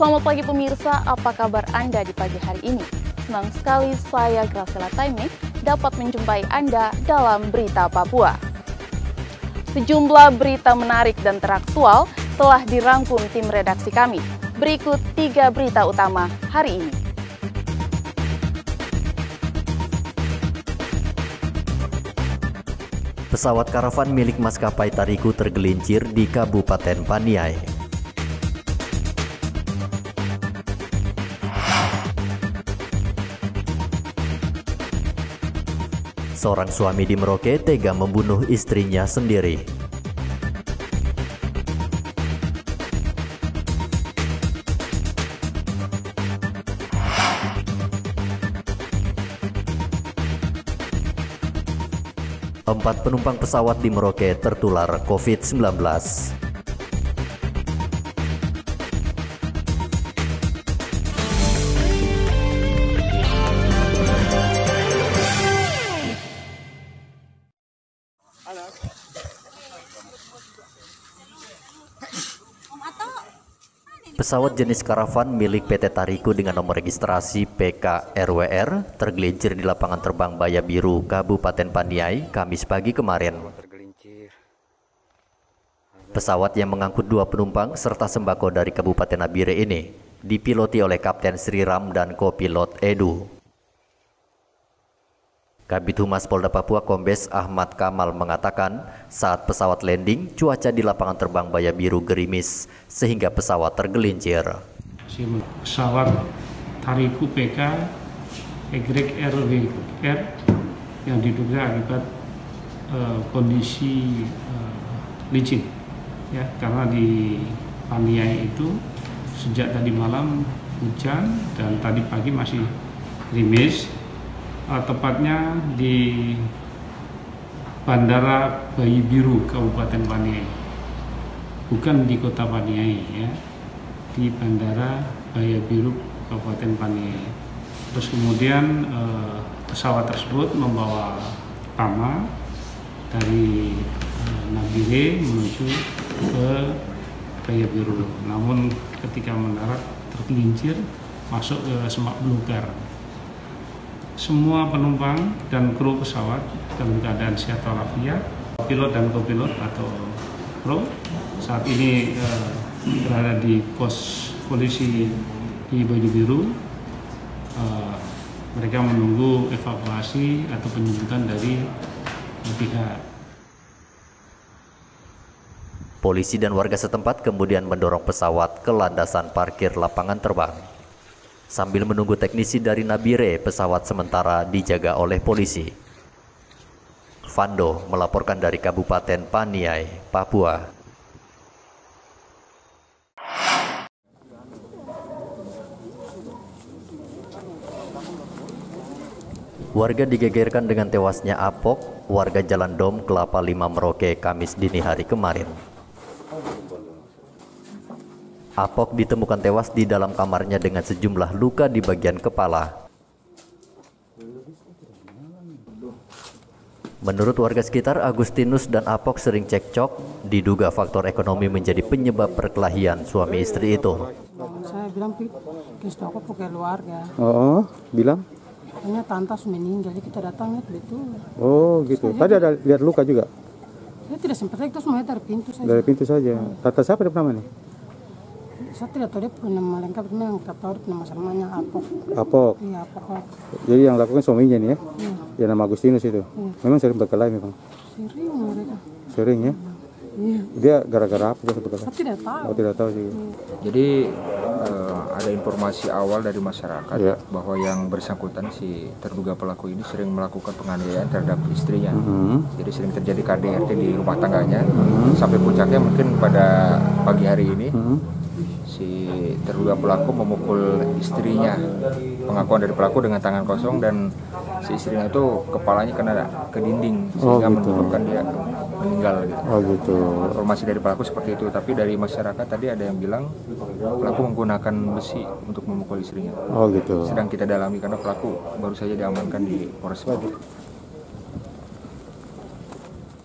Selamat pagi pemirsa, apa kabar Anda di pagi hari ini? Senang sekali saya Graciela Taime dapat menjumpai Anda dalam Berita Papua. Sejumlah berita menarik dan teraktual telah dirangkum tim redaksi kami. Berikut 3 berita utama hari ini. Pesawat karavan milik maskapai Tariku tergelincir di Kabupaten Paniai. Seorang suami di Merauke tega membunuh istrinya sendiri. Empat penumpang pesawat di Merauke tertular COVID-19. Pesawat jenis karavan milik PT Tariku dengan nomor registrasi PKRWR tergelincir di lapangan terbang Baya Biru, Kabupaten Paniai, Kamis pagi kemarin. Pesawat yang mengangkut 2 penumpang serta sembako dari Kabupaten Nabire ini dipiloti oleh Kapten Sriram dan kopilot Edu. Kabid Humas Polda Papua Kombes Ahmad Kamal mengatakan saat pesawat landing, cuaca di lapangan terbang Baya Biru gerimis sehingga pesawat tergelincir. Pesawat Tariku PK YRWR yang diduga akibat kondisi licin, ya, karena di Paniai itu sejak tadi malam hujan dan tadi pagi masih gerimis. Tepatnya di Bandara Baya Biru, Kabupaten Paniai, bukan di Kota Paniai, ya, di Bandara Baya Biru, Kabupaten Paniai. Terus kemudian pesawat tersebut membawa Tama dari Nabire menuju ke Baya Biru. Namun ketika mendarat tergelincir masuk ke semak belukar. Semua penumpang dan kru pesawat dalam keadaan sehat walafiat. Pilot dan kopilot atau kru saat ini berada di pos polisi di Baya Biru. Mereka menunggu evakuasi atau penjemputan dari pihak. Polisi dan warga setempat kemudian mendorong pesawat ke landasan parkir lapangan terbang. Sambil menunggu teknisi dari Nabire, pesawat sementara dijaga oleh polisi. Fando melaporkan dari Kabupaten Paniai, Papua. Warga digegerkan dengan tewasnya Apok, warga Jalan Dom, Kelapa 5 Merauke, Kamis dini hari kemarin. Apok ditemukan tewas di dalam kamarnya dengan sejumlah luka di bagian kepala. Menurut warga sekitar, Agustinus dan Apok sering cekcok, diduga faktor ekonomi menjadi penyebab perkelahian suami istri itu. Saya bilang, "Kes aku pakai keluarga." Oh, bilang? Katanya tantas meninggal, jadi kita datang, betul. Oh, gitu. Tadi ada lihat luka juga? Saya tidak sempat lihat, itu semuanya dari pintu saja. Dari pintu saja. Tata siapa dia nama nih? Saya tidak tahu dia punya nama lengkap, memang tidak tahu dia punya namanya Apok. Apok? Iya, Apok. Jadi yang lakukan suaminya nih ya? Iya. Ya, nama Agustinus itu? Iya. Memang sering berkelahi memang? Sering mereka. Sering ya? Iya. Dia gara-gara apa? Saya tidak tahu. Oh, tidak tahu sih. Jadi ada informasi awal dari masyarakat, ya, bahwa yang bersangkutan si terduga pelaku ini sering melakukan penganiayaan terhadap istrinya. Jadi sering terjadi KDRT di rumah tangganya. Sampai puncaknya mungkin pada pagi hari ini si terduga pelaku memukul istrinya. Pengakuan dari pelaku dengan tangan kosong, dan si istrinya itu kepalanya kena ke dinding sehingga menyebabkan dia meninggal gitu. Oh gitu. Informasi dari pelaku seperti itu, tapi dari masyarakat tadi ada yang bilang pelaku menggunakan besi untuk memukul istrinya. Oh gitu. Sedang kita dalami karena pelaku baru saja diamankan di Polres Merauke.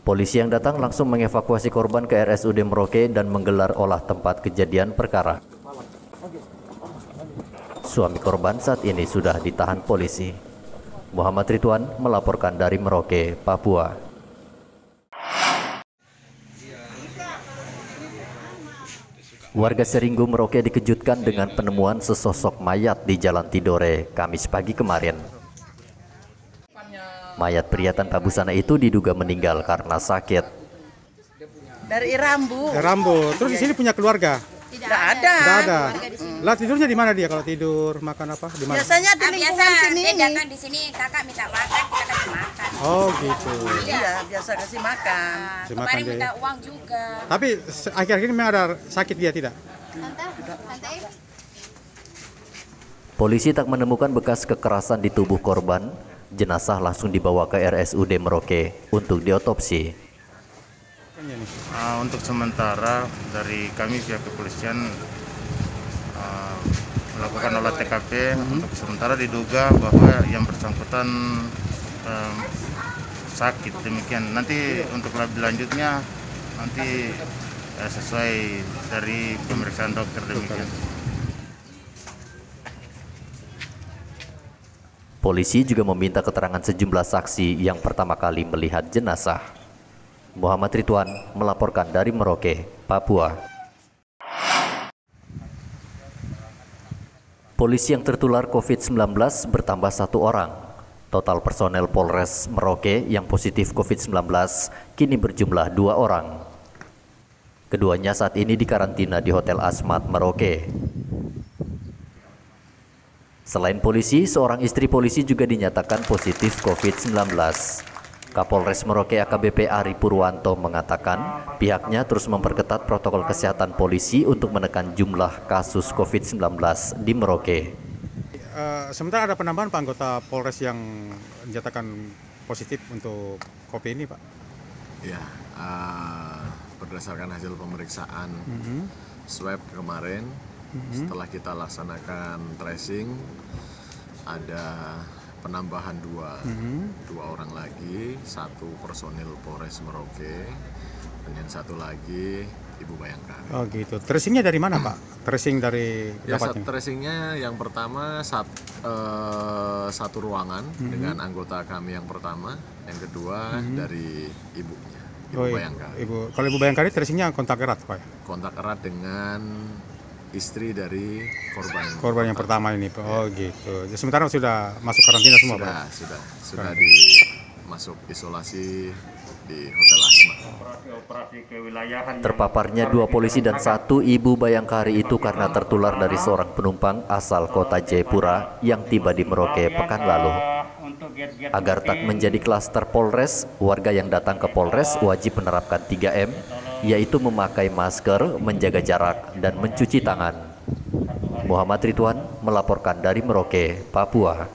Polisi yang datang langsung mengevakuasi korban ke RSUD Merauke dan menggelar olah tempat kejadian perkara. suami korban saat ini sudah ditahan polisi. Muhammad Ridwan melaporkan dari Merauke, Papua. Warga Seringgu, Merauke dikejutkan dengan penemuan sesosok mayat di Jalan Tidore, Kamis pagi kemarin. Mayat pria tanpa busana itu diduga meninggal karena sakit. Dari Rambu. Terus di sini punya keluarga? Tidak ada. Tidak ada. Lah tidurnya di mana dia kalau tidur, makan apa? Di mana? Biasanya di lingkungan sini. Dia datang di sini, kakak minta makan, kita kasih makan. Oh gitu. Iya, biasa kasih makan. Kemarin minta uang juga. Tapi akhir-akhir ini memang ada sakit dia tidak? Polisi tak menemukan bekas kekerasan di tubuh korban. Jenazah langsung dibawa ke RSUD Merauke untuk diotopsi. Untuk sementara dari kami pihak kepolisian melakukan olah TKP. Untuk sementara diduga bahwa yang bersangkutan sakit, demikian. Nanti untuk lebih lanjutnya nanti sesuai dari pemeriksaan dokter, demikian. Polisi juga meminta keterangan sejumlah saksi yang pertama kali melihat jenazah. Muhammad Ridwan melaporkan dari Merauke, Papua. Polisi yang tertular COVID-19 bertambah 1 orang. Total personel Polres Merauke yang positif COVID-19 kini berjumlah 2 orang. Keduanya saat ini dikarantina di Hotel Asmat, Merauke. Selain polisi, seorang istri polisi juga dinyatakan positif COVID-19. Kapolres Merauke AKBP Ari Purwanto mengatakan pihaknya terus memperketat protokol kesehatan polisi untuk menekan jumlah kasus COVID-19 di Merauke. Sementara ada penambahan Pak anggota Polres yang dinyatakan positif untuk COVID ini, Pak? Ya, berdasarkan hasil pemeriksaan swab kemarin, setelah kita laksanakan tracing, ada penambahan dua orang lagi, 1 personil Polres Merauke dan yang 1 lagi Ibu Bayangkari. Oh gitu. Tracingnya dari mana Pak? Tracing dari dapatnya? Tracingnya yang pertama satu ruangan dengan anggota kami yang pertama, yang kedua dari ibunya, Ibu Bayangkari. Kalau Ibu Bayangkari tracingnya kontak erat Pak? Kontak erat dengan istri dari korban yang pertama ini, Pak. Oh gitu. Jadi sementara sudah masuk karantina semua, Pak? Sudah masuk isolasi di Hotel Asma. Terpaparnya 2 polisi dan 1 ibu Bayangkari itu karena tertular dari seorang penumpang asal kota Jayapura yang tiba di Merauke pekan lalu. Agar tak menjadi klaster Polres, warga yang datang ke Polres wajib menerapkan 3M, yaitu memakai masker, menjaga jarak, dan mencuci tangan. Muhammad Ridwan melaporkan dari Merauke, Papua.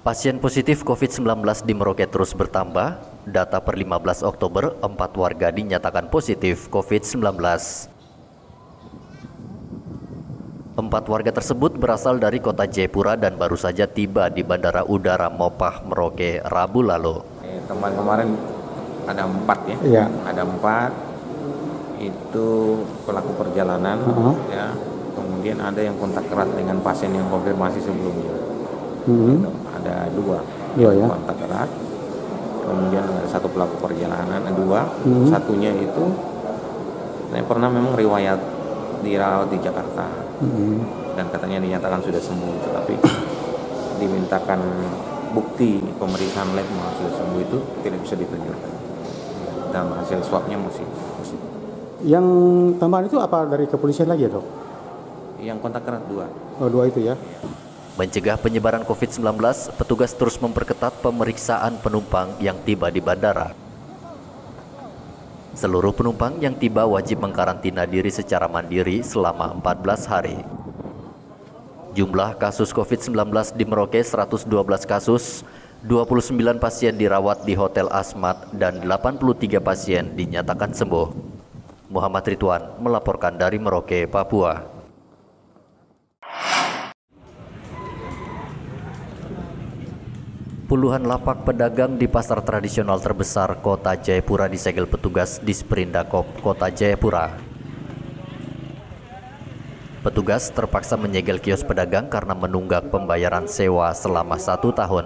Pasien positif COVID-19 di Merauke terus bertambah. Data per 15 Oktober, 4 warga dinyatakan positif COVID-19. 4 warga tersebut berasal dari kota Jayapura dan baru saja tiba di Bandara Udara Mopah, Merauke, Rabu lalu. Teman kemarin ada 4 ya, Iya. Ada 4 itu pelaku perjalanan, ya. Kemudian ada yang kontak erat dengan pasien yang konfirmasi sebelumnya. Ada 2 ya. kontak erat. Kemudian ada 1 pelaku perjalanan, 2. Satunya itu saya pernah memang riwayat dirawat di Jakarta. Dan katanya dinyatakan sudah sembuh, tetapi dimintakan bukti pemeriksaan lab sudah sembuh itu tidak bisa ditunjukkan. Dan hasil swabnya masih positif. Yang tambahan itu apa dari kepolisian lagi ya, Dok? Yang kontak erat 2. Oh, 2 itu ya. Mencegah penyebaran COVID-19, petugas terus memperketat pemeriksaan penumpang yang tiba di bandara. Seluruh penumpang yang tiba wajib mengkarantina diri secara mandiri selama 14 hari. Jumlah kasus COVID-19 di Merauke 112 kasus, 29 pasien dirawat di Hotel Asmat dan 83 pasien dinyatakan sembuh. Muhammad Ridwan melaporkan dari Merauke, Papua. Puluhan lapak pedagang di pasar tradisional terbesar Kota Jayapura disegel petugas Disperindakop Kota Jayapura. Petugas terpaksa menyegel kios pedagang karena menunggak pembayaran sewa selama 1 tahun.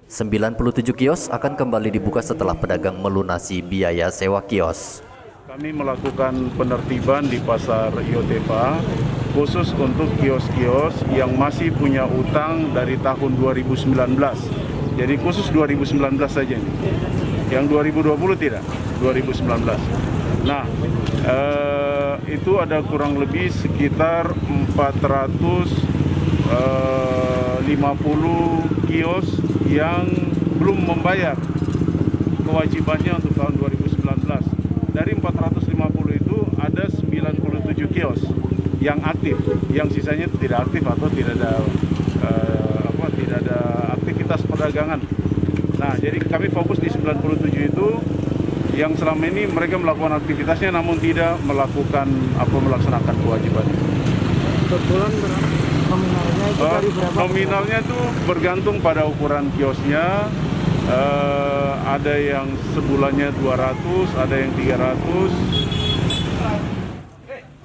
97 kios akan kembali dibuka setelah pedagang melunasi biaya sewa kios. Kami melakukan penertiban di pasar Yotefa khusus untuk kios-kios yang masih punya utang dari tahun 2019. Jadi khusus 2019 saja ini. Yang 2020 tidak, 2019. Nah, itu ada kurang lebih sekitar 450 kios yang belum membayar kewajibannya untuk tahun 2019. Dari 450 itu ada 97 kios yang aktif, yang sisanya tidak aktif atau tidak ada aktivitas perdagangan. Nah, jadi kami fokus di 97 itu yang selama ini mereka melakukan aktivitasnya namun tidak melaksanakan kewajiban. Per bulan berapa nominalnya itu dari berapa? Nominalnya itu bergantung pada ukuran kiosnya. Ada yang sebulannya 200, ada yang 300.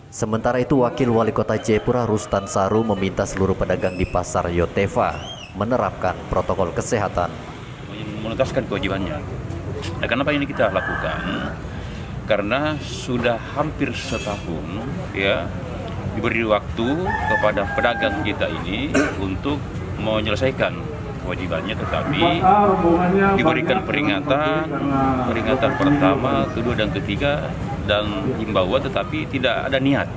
Sementara itu, Wakil Wali Kota Jayapura Rustan Saru meminta seluruh pedagang di pasar Yotefa menerapkan protokol kesehatan. Menuntaskan kewajibannya. Nah, kenapa ini kita lakukan? Karena sudah hampir setahun ya diberi waktu kepada pedagang kita ini untuk menyelesaikan kewajibannya, tetapi diberikan peringatan pertama, kedua dan ketiga dan himbauan, tetapi tidak ada niat.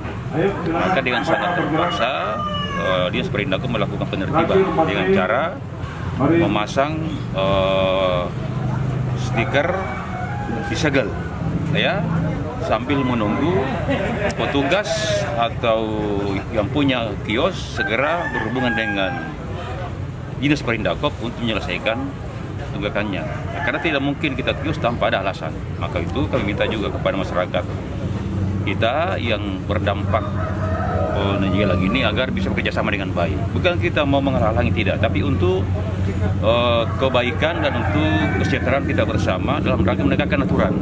Maka dengan sangat terpaksa Disperindakop melakukan penertiban dengan cara memasang stiker disegel ya, sambil menunggu petugas atau yang punya kios segera berhubungan dengan Dinas Perindakop untuk menyelesaikan tunggakannya. Nah, karena tidak mungkin kita kios tanpa ada alasan. Maka itu kami minta juga kepada masyarakat kita yang berdampak lagi ini agar bisa bekerjasama dengan baik. Bukan kita mau menghalangi, tidak, tapi untuk kebaikan dan untuk kesejahteraan kita bersama dalam rangka menegakkan aturan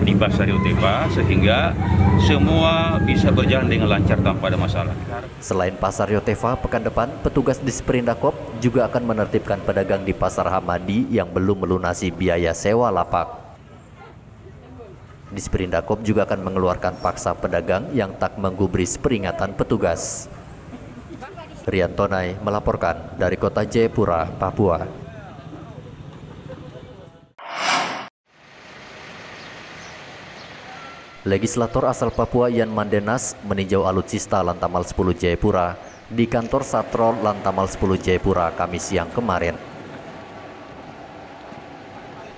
di pasar Yotefa sehingga semua bisa berjalan dengan lancar tanpa ada masalah. Selain pasar Yotefa, pekan depan petugas Disperindakop juga akan menertibkan pedagang di pasar Hamadi yang belum melunasi biaya sewa lapak. Disperindakop juga akan mengeluarkan paksa pedagang yang tak menggubris peringatan petugas. Rian Tonai melaporkan dari Kota Jayapura, Papua. Legislator asal Papua Yan Mandenas meninjau alutsista Lantamal 10 Jayapura di kantor Satrol Lantamal 10 Jayapura Kamis siang kemarin.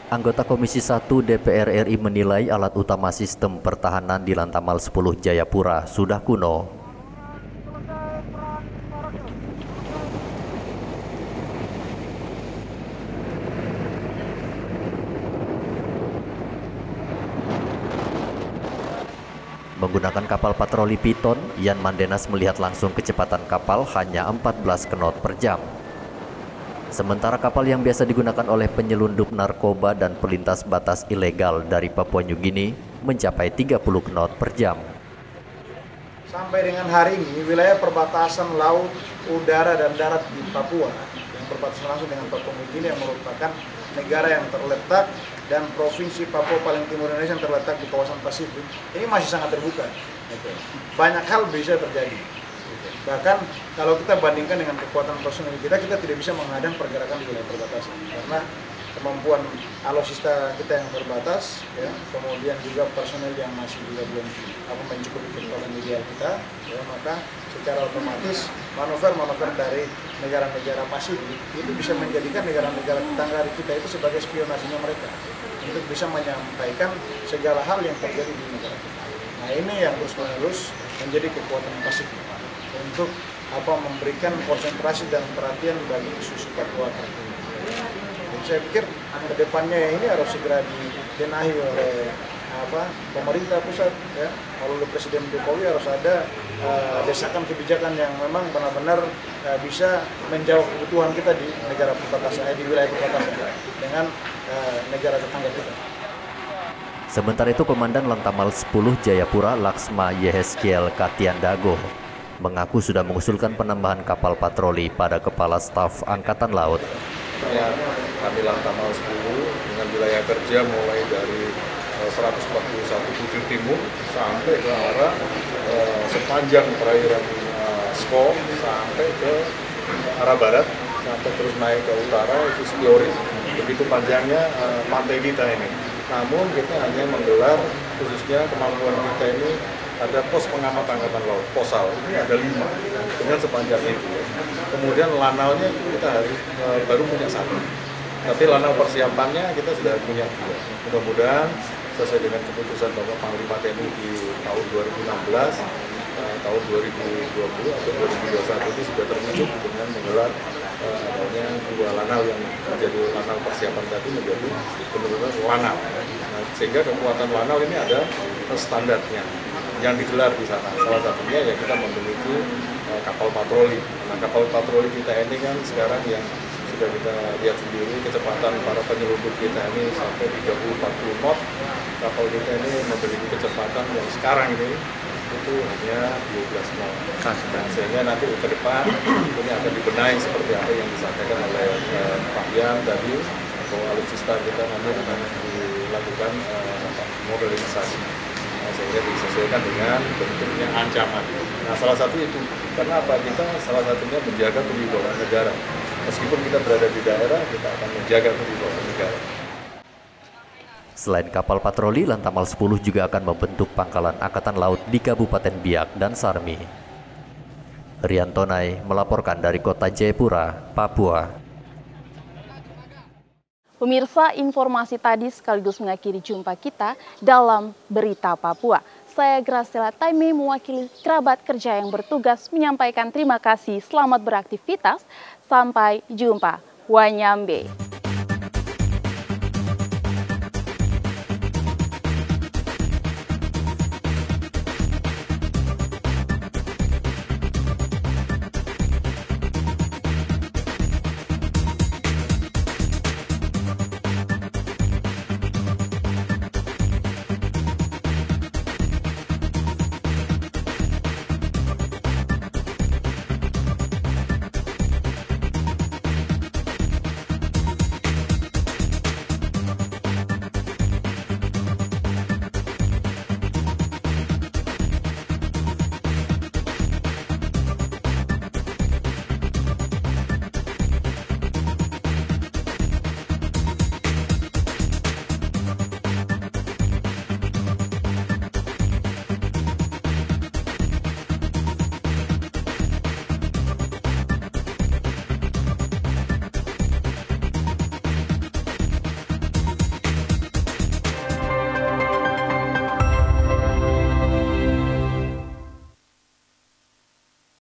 Anggota Komisi 1 DPR RI menilai alat utama sistem pertahanan di Lantamal 10 Jayapura sudah kuno. Menggunakan kapal patroli Piton, Yan Mandenas melihat langsung kecepatan kapal hanya 14 knot per jam. Sementara kapal yang biasa digunakan oleh penyelundup narkoba dan pelintas batas ilegal dari Papua New Guinea mencapai 30 knot per jam. Sampai dengan hari ini, wilayah perbatasan laut, udara, dan darat di Papua yang berbatasan langsung dengan Papua New Guinea yang merupakan negara yang terletak dan provinsi Papua paling timur Indonesia yang terletak di kawasan Pasifik, ini masih sangat terbuka. Banyak hal bisa terjadi. Bahkan kalau kita bandingkan dengan kekuatan personil kita tidak bisa menghadang pergerakan di wilayah perbatasan karena kemampuan alutsista kita yang terbatas, ya, kemudian juga personil yang masih juga belum mencukupi kekuatan ideal kita, ya, maka secara otomatis manuver-manuver dari negara-negara Pasifik itu bisa menjadikan negara-negara tetangga kita itu sebagai spionasinya mereka untuk bisa menyampaikan segala hal yang terjadi di negara kita. Nah, ini yang terus-menerus menjadi kekuatan Pasifik untuk memberikan konsentrasi dan perhatian bagi isu-isu Papua. Dan saya pikir kedepannya ini harus segera dibenahi oleh pemerintah pusat, ya, oleh Presiden Jokowi harus ada desakan kebijakan yang memang benar-benar bisa menjawab kebutuhan kita di negara perbatasan, di wilayah perbatasan dengan negara tetangga kita. Sementara itu, Komandan Lantamal 10 Jayapura Laksma Yehezkiel Katiandago mengaku sudah mengusulkan penambahan kapal patroli pada Kepala Staf Angkatan Laut. Kami Lantamal 10 dengan wilayah kerja mulai dari 141 bujur timur sampai ke arah sepanjang perairan Sko sampai ke arah barat sampai terus naik ke utara itu Spiori. Begitu panjangnya pantai kita ini. Namun kita hanya menggelar khususnya kemampuan kita ini ada pos pengamat angkatan laut, posal ini ada 5 dengan sepanjang itu. Kemudian lanalnya kita baru punya 1, tapi lanal persiapannya kita sudah punya 2. Mudah-mudahan sesuai dengan keputusan Bapak Panglima TNI di tahun 2016, tahun 2020 atau 2021 ini sudah terwujud dengan menggelar adanya 2 lanal yang menjadi lanal persiapan tadi menjadi benar-benar lanal. Nah, sehingga kekuatan lanal ini ada standarnya yang digelar di sana. Salah satunya ya kita memiliki kapal patroli. Nah, kapal patroli kita ini kan sekarang yang sudah kita lihat sendiri kecepatan para penyelundup kita ini sampai 30-40 knot. Kapal kita ini memiliki kecepatan yang sekarang ini itu hanya 12 knot. Nah, sehingga nanti ke depan ini akan dibenahi seperti apa yang disampaikan oleh Pak Yan tadi, bahwa alutsista kita nanti akan dilakukan modernisasi. Sehingga disesuaikan dengan bentuknya ancaman. Nah, salah satu itu karena apa, kita salah satunya menjaga kewibawaan negara. Meskipun kita berada di daerah, kita akan menjaga kewibawaan negara. Selain kapal patroli, Lantamal 10 juga akan membentuk pangkalan Angkatan Laut di Kabupaten Biak dan Sarmi. Riantonai melaporkan dari Kota Jayapura, Papua. Pemirsa, informasi tadi sekaligus mengakhiri jumpa kita dalam Berita Papua. Saya Graciela Taime mewakili kerabat kerja yang bertugas menyampaikan terima kasih, selamat beraktivitas, sampai jumpa. Wanyambe.